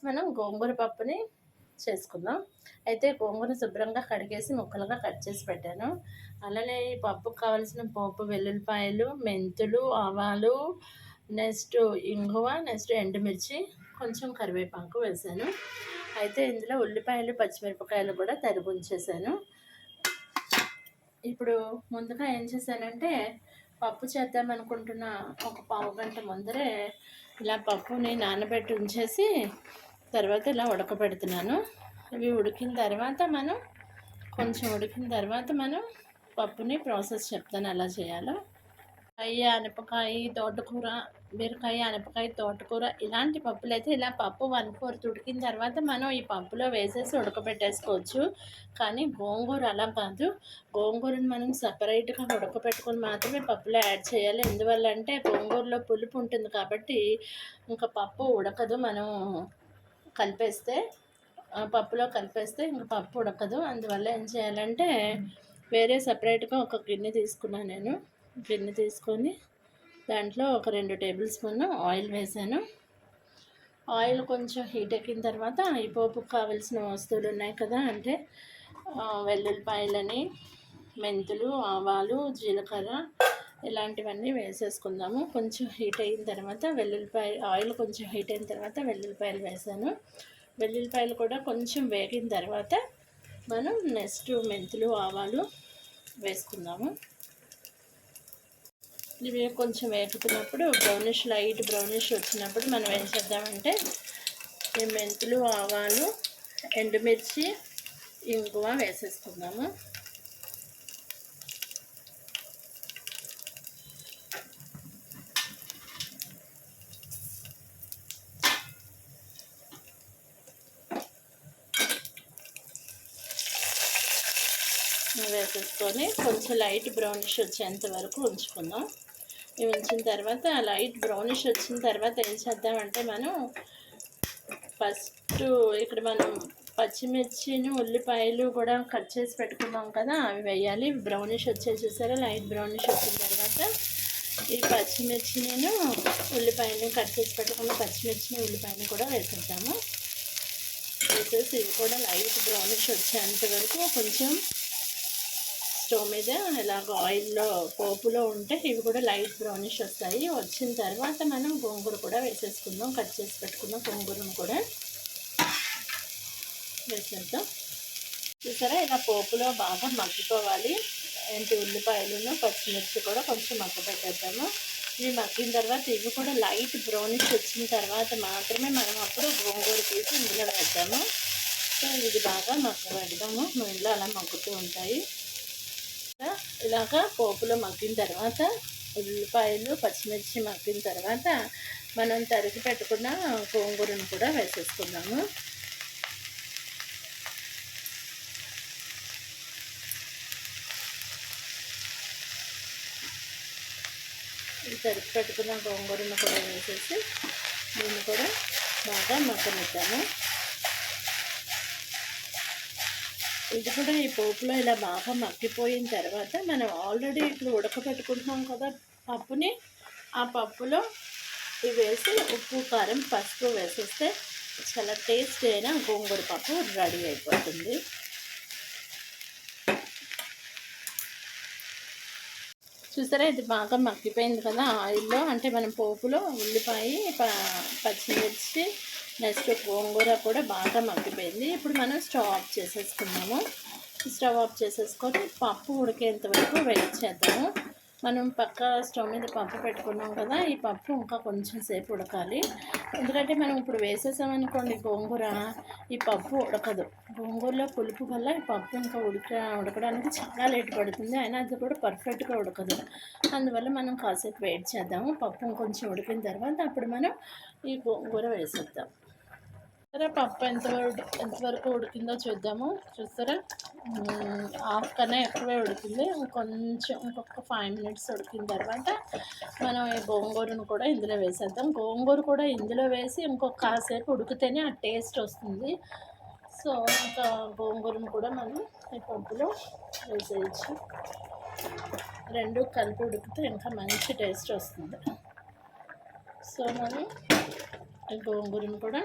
మనం గోంగూర పప్పుని చేసుకుందాం. అయితే గోంగూర శుభ్రంగా కడిగేసి ముక్కలుగా కట్ చేసి పెట్టాను. అలానే ఈ పప్పుకు కావాల్సిన పోపు వెల్లుల్లిపాయలు, మెంతులు, ఆవాలు, నెక్స్ట్ ఇంగువ, నెక్స్ట్ ఎండుమిర్చి, కొంచెం కరివేపాకు వేశాను. అయితే ఇందులో ఉల్లిపాయలు, పచ్చిమిరపకాయలు కూడా తరిగి ఉంచేసాను. ఇప్పుడు ముందుగా ఏం చేశానంటే పప్పు చేద్దామనుకుంటున్న ఒక పావుగంట ముందరే ఇలా పప్పుని నానబెట్టి ఉంచేసి తర్వాత ఇలా ఉడకబెడుతున్నాను. ఇవి ఉడికిన తర్వాత కొంచెం ఉడికిన తర్వాత పప్పుని ప్రాసెస్ చెప్తాను ఎలా చేయాలో. ఆనపకాయ, తోటకూర, బీరకాయ, ఆనపకాయ, తోటకూర ఇలాంటి పప్పులైతే ఇలా పప్పు 1/4 ఉడికిన తర్వాత మనం ఈ పప్పులో వేసేసి ఉడకబెట్టేసుకోవచ్చు. కానీ గోంగూర అలా కాదు. గోంగూరని మనం సపరేట్గా ఉడకబెట్టుకొని మాత్రమే పప్పులో యాడ్ చేయాలి. ఎందువల్ల అంటే గోంగూరలో పులుపు ఉంటుంది కాబట్టి ఇంకా పప్పు ఉడకదు. మనం పప్పులో కలిపేస్తే ఇంకా పప్పు ఉడకదు. అందువల్ల ఏం చేయాలంటే వేరే సపరేట్గా ఒక గిన్నె తీసుకున్నాను. నేను గిన్నె తీసుకొని దాంట్లో ఒక 2 టేబుల్ స్పూన్ ఆయిల్ వేసాను. ఆయిల్ కొంచెం హీట్ ఎక్కిన తర్వాత ఈ పోపుకు కావాల్సిన వస్తువులు ఉన్నాయి కదా, అంటే వెల్లుల్లిపాయలని, మెంతులు, ఆవాలు, జీలకర్ర ఇలాంటివన్నీ వేసేసుకుందాము. కొంచెం హీట్ అయిన తర్వాత ఆయిల్ కొంచెం హీట్ అయిన తర్వాత వెల్లుల్లిపాయలు వేసాను. వెల్లుల్లిపాయలు కూడా కొంచెం వేగిన తర్వాత మనం నెక్స్ట్ మెంతులు, ఆవాలు వేసుకుందాము. ఇవి కొంచెం వేగుతున్నప్పుడు లైట్ బ్రౌనిష్ వచ్చినప్పుడు మనం ఏం చేద్దామంటే ఈ మెంతులు, ఆవాలు, ఎండుమిర్చి, ఇంగువ వేసేసుకుందాము. వేసేసుకొని కొంచెం లైట్ బ్రౌనిష్ వచ్చేంత వరకు ఉంచుకుందాం. ఇవి ఉంచిన తర్వాత లైట్ బ్రౌనిష్ వచ్చిన తర్వాత ఏం చేద్దామంటే ఫస్ట్ ఇక్కడ పచ్చిమిర్చిని, ఉల్లిపాయలు కూడా కట్ చేసి పెట్టుకున్నాం కదా, అవి వేయాలి. బ్రౌనిష్ చూసారా, లైట్ బ్రౌనిష్ వచ్చిన తర్వాత ఈ పచ్చిమిర్చిని, ఉల్లిపాయని కట్ చేసి పెట్టుకున్న పచ్చిమిర్చిని, ఉల్లిపాయని కూడా వేసేద్దాము. వేసేసి ఇవి కూడా లైట్ బ్రౌనిష్ వచ్చేంత వరకు కొంచెం స్టవ్ మీద ఇలాగ ఆయిల్లో పోపులో ఉంటే ఇవి కూడా లైట్ బ్రౌనిష్ వస్తాయి. వచ్చిన తర్వాత మనం గోంగూర కూడా వేసేసుకుందాం. కట్ చేసి పెట్టుకున్న గోంగూరను కూడా వేసేద్దాం. చూసారా, ఇలా పోపులో బాగా మగ్గిపోవాలి. ఉల్లిపాయలను, పచ్చిమిర్చి కూడా కొంచెం మగ్గబెట్టేద్దాము. ఇవి మగ్గిన తర్వాత ఇవి కూడా లైట్ బ్రౌనిష్ వచ్చిన తర్వాత మాత్రమే మనం అప్పుడు గోంగూర తీసి ఇందులో వేద్దాము. సో ఇది బాగా మగ్గబెడదాము. ఇందులో అలా మగ్గుతూ ఉంటాయి. ఇలాగా పోపులో మగ్గిన తర్వాత ఉల్లిపాయలు, పచ్చిమిర్చి మగ్గిన తర్వాత మనం తరిగి పెట్టుకున్న గోంగూరను కూడా వేసేసుకున్నాము. తరిగి పెట్టుకున్న గోంగూరను కూడా వేసేసి దీన్ని కూడా బాగా మగ్గనిద్దాము. ఇది కూడా ఈ పోపులో ఇలా బాగా మగ్గిపోయిన తర్వాత మనం ఆల్రెడీ ఇప్పుడు ఉడకబెట్టుకుంటున్నాం కదా పప్పుని, ఆ పప్పులో ఇవి వేసి ఉప్పు, కారం, పసుపు వేసేస్తే చాలా టేస్ట్ అయిన గోంగూర పప్పు రెడీ అయిపోతుంది. చూసారా, ఇది బాగా మగ్గిపోయింది కదా ఆయిల్లో. అంటే మనం పోపులో ఉల్లిపాయ, పచ్చిమిర్చి, నెక్స్ట్ గోంగూర కూడా బాగా మగ్గిపోయింది. ఇప్పుడు మనం స్టవ్ ఆఫ్ చేసేసుకున్నాము. స్టవ్ ఆఫ్ చేసేసుకొని పప్పు ఉడికేంత వరకు వెయిట్ చేద్దాము. మనం పక్క స్టవ్ మీద పప్పు పెట్టుకున్నాం కదా, ఈ పప్పు ఇంకా కొంచెం సేపు ఉడకాలి. ఎందుకంటే మనం ఇప్పుడు వేసేసామనుకోండి గోంగూర, ఈ పప్పు ఉడకదు. గోంగూరలో పులుపు వల్ల ఈ పప్పు ఇంకా ఉడకడానికి చాలా లేట్ పడుతుంది. అయినా అది కూడా పర్ఫెక్ట్గా ఉడకదు. అందువల్ల మనం కాసేపు వెయిట్ చేద్దాము. పప్పు ఇంకొంచెం ఉడికిన తర్వాత అప్పుడు మనం ఈ గోంగూర వేసేద్దాం. పప్పు ఎంతవరకు ఉడికిందో చూద్దాము. చూస్తారా, హాఫ్ కన్నా ఎక్కువే ఉడికింది. ఇంకొక 5 మినిట్స్ ఉడికిన తర్వాత మనం ఈ గోంగూరను కూడా ఇందులో వేసేద్దాం. గోంగూర కూడా ఇందులో వేసి ఇంకొక కాసేపు ఉడికితేనే ఆ టేస్ట్ వస్తుంది. సో ఇంకా గోంగూరను కూడా మనం ఈ పప్పులో వేసేయచ్చు. రెండు కలిపి ఉడికితే ఇంకా మంచి టేస్ట్ వస్తుంది. సో మనం ఈ గోంగూరను కూడా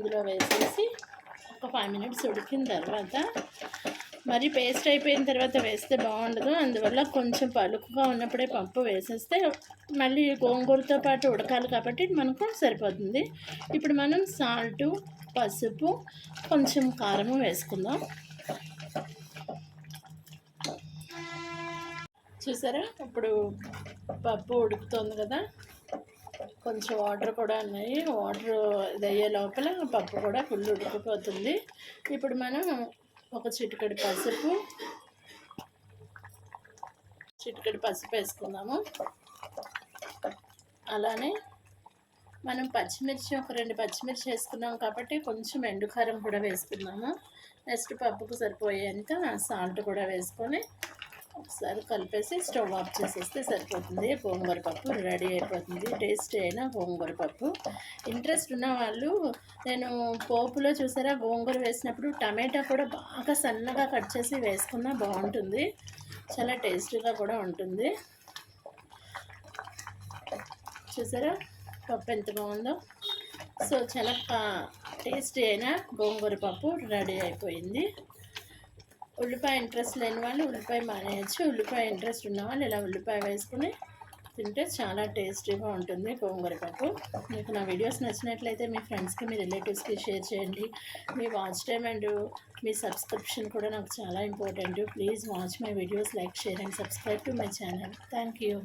ఇందులో వేసేసి ఒక 5 మినిట్స్ ఉడికిన తర్వాత, మరి పేస్ట్ అయిపోయిన తర్వాత వేస్తే బాగుండదు. అందువల్ల కొంచెం పలుకుగా ఉన్నప్పుడే పప్పు వేసేస్తే మళ్ళీ గోంగూరతో పాటు ఉడకాలి కాబట్టి మనకు సరిపోతుంది. ఇప్పుడు మనం సాల్టు, పసుపు, కొంచెం కారము వేసుకుందాం. చూసారా, ఇప్పుడు పప్పు ఉడుకుతుంది కదా, కొంచెం వాటర్ కూడా ఉన్నాయి. వాటర్ ఇది అయ్యే లోపల పప్పు కూడా ఫుల్ ఉడికిపోతుంది. ఇప్పుడు మనం ఒక చిటికెడు పసుపు వేసుకుందాము. అలానే మనం పచ్చిమిర్చి ఒక 2 పచ్చిమిర్చి వేసుకున్నాం కాబట్టి కొంచెం ఎండుకారం కూడా వేసుకున్నాము. నెక్స్ట్ పప్పుకు సరిపోయేంత సాల్ట్ కూడా వేసుకొని ఒకసారి కలిపేసి స్టవ్ ఆఫ్ చేసేస్తే సరిపోతుంది. గోంగూర పప్పు రెడీ అయిపోతుంది. టేస్టీ అయిన గోంగూర పప్పు. ఇంట్రెస్ట్ ఉన్న వాళ్ళు, నేను పోపులో చూసారా గోంగూర వేసినప్పుడు టమాటా కూడా బాగా సన్నగా కట్ చేసి వేసుకున్నా బాగుంటుంది. చాలా టేస్టీగా కూడా ఉంటుంది. చూసారా పప్పు ఎంత బాగుందో. సో చాలా టేస్టీ అయిన గోంగూర పప్పు రెడీ అయిపోయింది. ఉల్లిపాయ ఇంట్రెస్ట్ లేని వాళ్ళు ఉల్లిపాయ మానేయచ్చు. ఉల్లిపాయ ఇంట్రెస్ట్ ఉన్న వాళ్ళు ఇలా ఉల్లిపాయ వేసుకుని తింటే చాలా టేస్టీగా ఉంటుంది గోంగూర పప్పు. మీకు నా వీడియోస్ నచ్చినట్లయితే మీ ఫ్రెండ్స్కి, మీ రిలేటివ్స్కి షేర్ చేయండి. మీ watch time and me subscription కూడా నాకు చాలా important. Please watch my videos, like, share and subscribe to my channel. Thank you.